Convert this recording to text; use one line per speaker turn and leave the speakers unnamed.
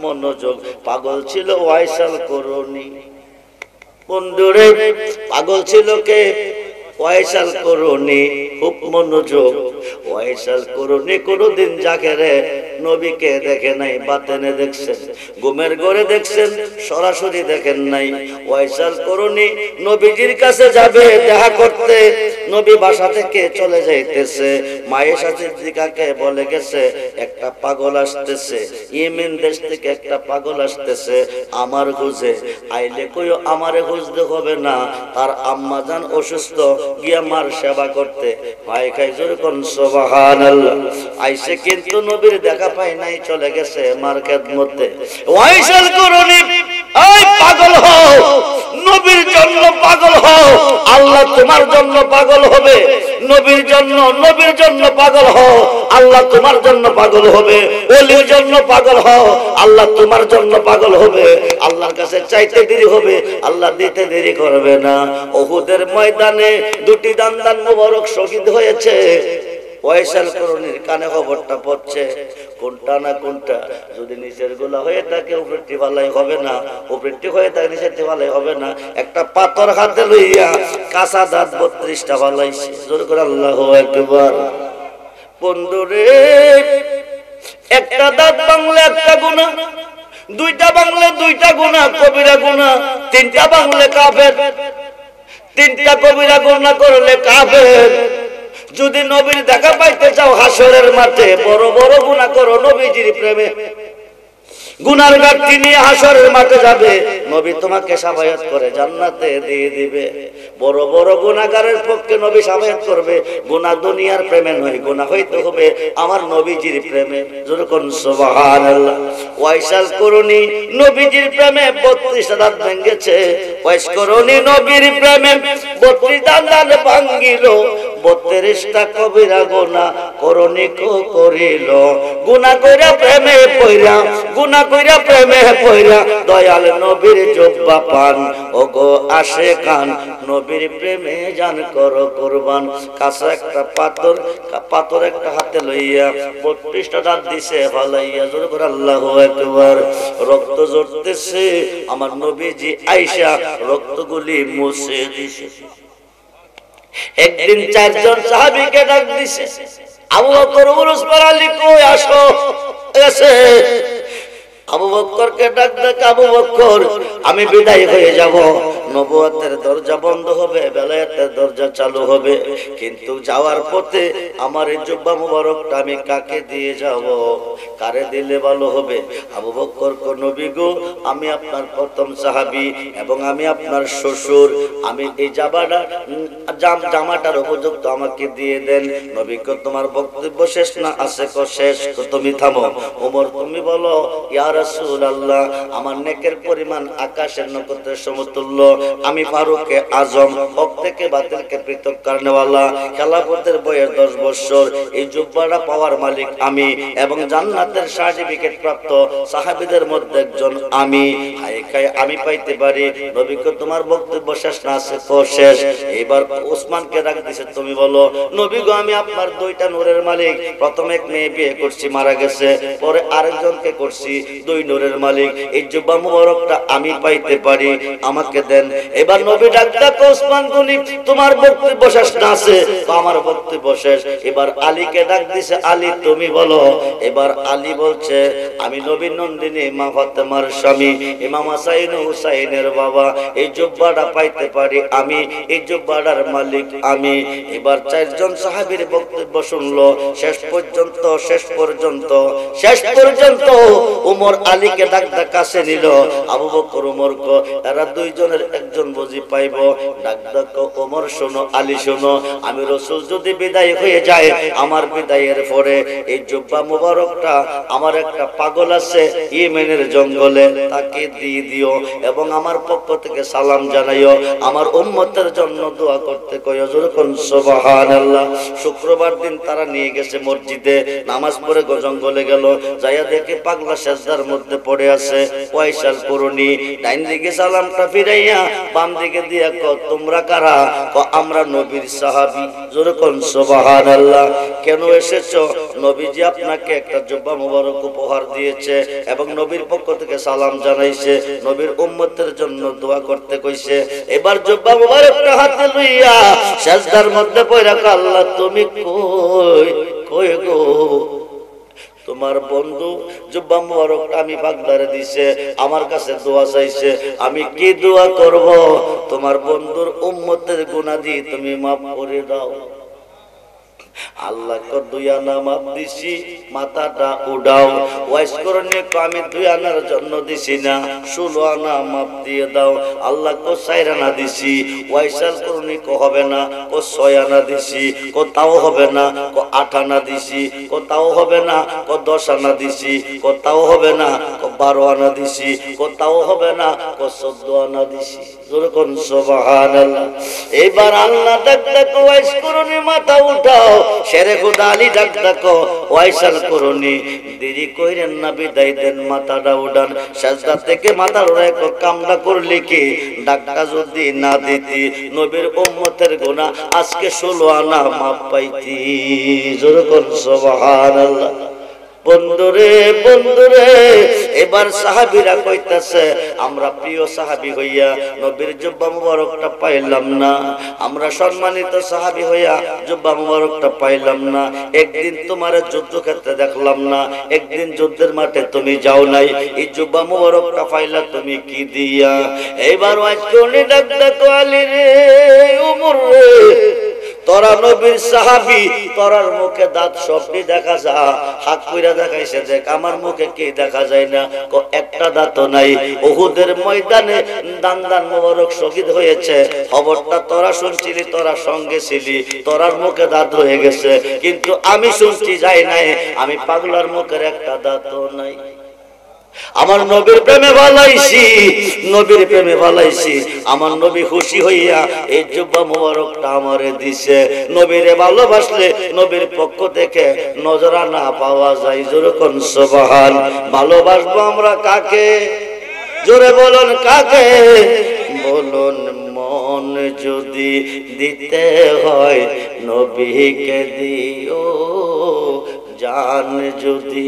মনোযোগ। পাগল ছিল ওয়াইসাল করুনি। বন্ধুরে পাগল ছিল কে? ওয়াইসাল করুনি। খুব মনোযোগ। ওয়াইসাল করুনি কোনদিন জাকেরে নবীকে দেখে নাই, বাতেনে দেখছেন, ঘুমের ঘরে দেখছেন, সরাসরি দেখেন নাই। ওয়াইসাল করুনি নবীজির কাছে যাবে দেখা করতে, নবী বাসা থেকে চলে যাইতেছে, মায়েশা সিদ্দিকাকে বলে গেছে একটা পাগল আসতেছে, ইয়েমেন দেশ থেকে একটা পাগল আসতেছে আমার খুঁজে, আইলে কইও আমারে খুঁজতে হবে না, তার আম্মা জান অসুস্থ, গিয়া মার সেবা করতে। ভাই খাই জোরে কোন সুবহানাল্লাহ। আইসে কিন্তু নবীর দেখা পাই নাই, চলে গেছে মার খেদমতে। ওয়াইসাল করুনি এই পাগল হও, নবীর জন্য পাগল হও, আল্লাহ তোমার জন্য পাগল হবে। নবীর জন্য পাগল হও, আল্লাহ তোমার জন্য পাগল হবে। ওলির জন্য পাগল হও, আল্লাহ তোমার জন্য পাগল হবে। আল্লাহর কাছে চাইতে দেরি হবে, আল্লাহ দিতে দেরি করবে না। উহুদের ময়দানে দুটি দান্দান মোবারক শহীদ হয়েছে। ওয়াইসাল করুনির কানে খবরটা পড়ছে, কোনটা না কোনটা, যদি নিচের গোলা হয়ে থাকে উপরেরটি ভালাই হবে না, উপরেরটি হয়ে থাকে নিচেরটি ভালাই হবে না। একটা পাথর হাতে লইয়া কাঁচা দাঁত 32টা ভালাইছে। জোর করে আল্লাহু আকবার। বন্ধুরে একটা দাঁত বাংলা একটা গুনাহ, দুইটা বাংলা দুইটা গুনাহ, কবিরা গুনাহ, তিনটা বাংলা কাফের, তিনটা কবিরা গুনাহ করলে কাফের। যদি নবীর দেখা পাইতে চাও হাসরের মাঠে, বড় বড় গুনাহ করো নবীজির প্রেমে। গুনার ঘাটতি নিয়ে হাসরের মাঠে যাবে, নবী তোমাকে শাফায়াত করে জান্নাতে দিয়ে দিবে। বড় বড় গুনাহগারের পক্ষে নবী শাফায়াত করবে। গুনাহ দুনিয়ার প্রেমে নয়, গুনাহ হইতে হবে আমার নবীজির প্রেমে। জোরে কোন সুবহানাল্লাহ। ওয়াইসাল করুনি নবীজির প্রেমে 32 দাঁত ভেঙেছে। ওয়াইস করুনি নবীর প্রেমে 32 দাঁত ভাঙিল। 32টা কবিরা গুনাহ করুনি করিল। গুনাহ কইরা প্রেমে পইরা, গুনাহ কইরা প্রেমে পইরা দয়াল নবীর জব্বা পান। ওগো আশিকান নবীর প্রেমে জান করো কুরবান। কাছে একটা পাথর একটা হাতে লইয়া 32টা দাঁত দিছে ফালাইয়া। জোরে করে আল্লাহু আকবার। রক্ত ঝরতেছে, আমার নবীজি আয়েশা রক্তগুলি মুছে দিছে। একদিন 4 জন সাহাবীকে ডাক দিছে, আবু বকর, উসমান, আলী কই আসো। এসে আবু বকরকে ডাক দেখ, আবু বকর আমি বিদায় হয়ে যাব, নবুয়তের দরজা বন্ধ হবে, বেলায়েতের দরজা চালু হবে, কিন্তু যাওয়ার পথে আমার এই জুব্বা মুবারকটা আমি কাকে দিয়ে যাব, কারে দিলে ভালো হবে? আবু বকর কো নবী গো, আমি আপনার প্রথম সাহাবী এবং আমি আপনার শ্বশুর, আমি এই জামাটার উপযুক্ত আমাকে দিয়ে দেন। নবী কো তোমার বক্তব্য শেষ না আছে? কো শেষ। কো তুমি থামো। ওমর তুমি বলো, ইয়া রাসূলুল্লাহ আমার নেকের পরিমাণ আকাশের নক্ষত্রের সমতুল্য, আমি ফারুকে আজম, হক থেকে বাতিলকে পৃথক করনেওয়ালা, খেলাফতের বয়স 10 বছর, এই জুব্বাটা পাওয়ার মালিক আমি এবং জান্নাতের সার্টিফিকেট প্রাপ্ত সাহাবীদের মধ্যে একজন আমি। হায় খায় আমি পাইতে পারি। নবী কো তোমার বক্তব্য শেষ না আছে? তো শেষ। এবার ওসমানকে ডাক দিছে, তুমি বলো। নবী গো আমি আপনার 2টা নূরের মালিক, প্রথম এক মেয়ে বিয়ে করছি মারা গেছে, পরে আরেকজনকে করছি, 2 নূরের মালিক, এই জুব্বা মুবারকটা আমি পাইতে পারি, আমাকে দেন। এবার নবী ডাক ডাক, ওসমান গনি তোমার বক্তব্য শেষ না আছে? আমার বক্তব্য শেষ। এবার আলীকে ডাক দিছে, আলী তুমি বলো। এবার আলী বলছে, আমি নবী নন্দিনী মা ফাতেমার স্বামী, ইমাম হাসান হুসাইনের বাবা, এই জুব্বাটা পাইতে পারি আমি, এই জুব্বাটার মালিক আমি। এবার 4 জন সাহাবীর বক্তব্য শুনলো। শেষ পর্যন্ত উমর আলীকে ডাক কাছে নিল। আবু বকর উমর কো এরা 2 জনের একজন বুঝি পাইব। ডাক ওমর শোনো, আলী শোনো, আমি রাসূল যদি বিদায় হয়ে যায়, আমার বিদায়ের পরে এই জুব্বা মুবারকটা আমার একটা পাগল আছে ইয়েমেনের জঙ্গলে, তাকে দিয়ে দিও এবং আমার পক্ষ থেকে সালাম জানাইও, আমার উম্মতের জন্য দোয়া করতে কইও। যখন সুবহানাল্লাহ। শুক্রবার দিন তারা নিয়ে গেছে মসজিদে, নামাজ পড়ে জঙ্গলে গেল, যাইয়া দেখে পাগলা সেজদার মধ্যে পড়ে আছে। ওয়াইসাল করুনি। ডাইন দিকে সালামটা ফিরাইয়া বাম দিকে দিয়া তোমরা কারা? আমরা নবীর সাহাবী। যখন সুবহানাল্লাহ। কেন এসেছো? নবীজি আপনাকে একটা জুব্বা মুবারক উপহার দিয়েছে এবং নবীর পক্ষ থেকে সালাম জানাইছে, নবীর উম্মতের জন্য দোয়া করতে কইছে। এবার জুব্বা মুবারকটা হাতে লইয়া সেজদার মধ্যে পড়ে আল্লাহ তুমি কই কই গো? তোমার বন্ধু জুব্বা মুবারকটা আমি পাগলারে দিছে, আমার কাছে দোয়া চাইছে, আমি কি দোয়া করব? তোমার বন্ধুর উম্মতের গুনাহ দিয়ে তুমি মাফ করে দাও। আল্লাহ কো 2 আনা মাপ দিছি, মাথাটা উড়াও। ওয়াইস করনে কো আমি 2 আনার জন্য দিছি না, 16 আনা মাপ দিয়ে দাও। আল্লাহ কো 4 আনা দিছি। ওয়াইসাল করনে কো হবে না, কো 6 আনা দিছি, কো তাও হবে না, কো 8 আনা দিছি, কো তাও হবে না, কো 10 আনা দিছি, কো তাও হবে না, কো 12 আনা দিছি, কো তাও হবে না, কো 14 আনা দিছি। যখন সুবহানাল্লাহ। এবার আল্লাহ ডাক দেখো ওয়াইস করনে মাথা উঠাও। শেরে খোদা আলী ডাক দেখো ওয়াইসাল করনি, দেরি কইরেন না, বিদায় দেন, মাথাটা উঠান। সাজদা থেকে মাথার উড়ায় কামটা করলে কি? ডাকটা যদি না দিতি নবীর উম্মতের গুনাহ আজকে 16 আনা মাপ পাইতি। যখন সুবহানাল্লাহ। বন্ধুরে বন্ধুরে, এবার সাহাবীরা কইতাছে আমরা প্রিয় সাহাবী হইয়া নবীর জুব্বা মুবারকটা পাইলাম না, আমরা সম্মানিত সাহাবী হইয়া জুব্বা মুবারকটা পাইলাম না। একদিন তোমার যুদ্ধক্ষেত্রে দেখলাম না, একদিন যুদ্ধের মাঠে তুমি যাও নাই, এই জুব্বা মুবারকটা পাইলা তুমি কি দিয়া? এইবার ওয়াইসনি ডাক দেখো আলী রে, ওমর রে, তোরা নবীর সাহাবী, তোরার মুখে দাঁত সবই দেখা যায়, হাত কইরা দেখাইছে, দেখ আমার মুখে কি দেখা যায় না? একটা দাঁতও নাই। উহুদের ময়দানে দান মোবারক শহীদ হয়েছে, খবরটা তোরা শুনছিলি, তোরা সঙ্গে ছিলি, তোরার মুখে দাঁত হয়ে গেছে, কিন্তু আমি শুনছি যাই নাই, আমি পাগলার মুখের একটা দাঁতও নাই। আমার নবীর প্রেমে ভালাইছি, নবীর প্রেমে ভালাইছি, আমার নবী খুশি হইয়া এই জুব্বা মুবারকটা আমারে দিছে। নবীরে ভালোবাসলে নবীর পক্ষ থেকে নজরানা পাওয়া যায়। যখন সুবহান। ভালোবাসবো আমরা কাকে? জোরে বলুন কাকে? বলুন মন যদি দিতে হয় নবীকে দিও, জান যদি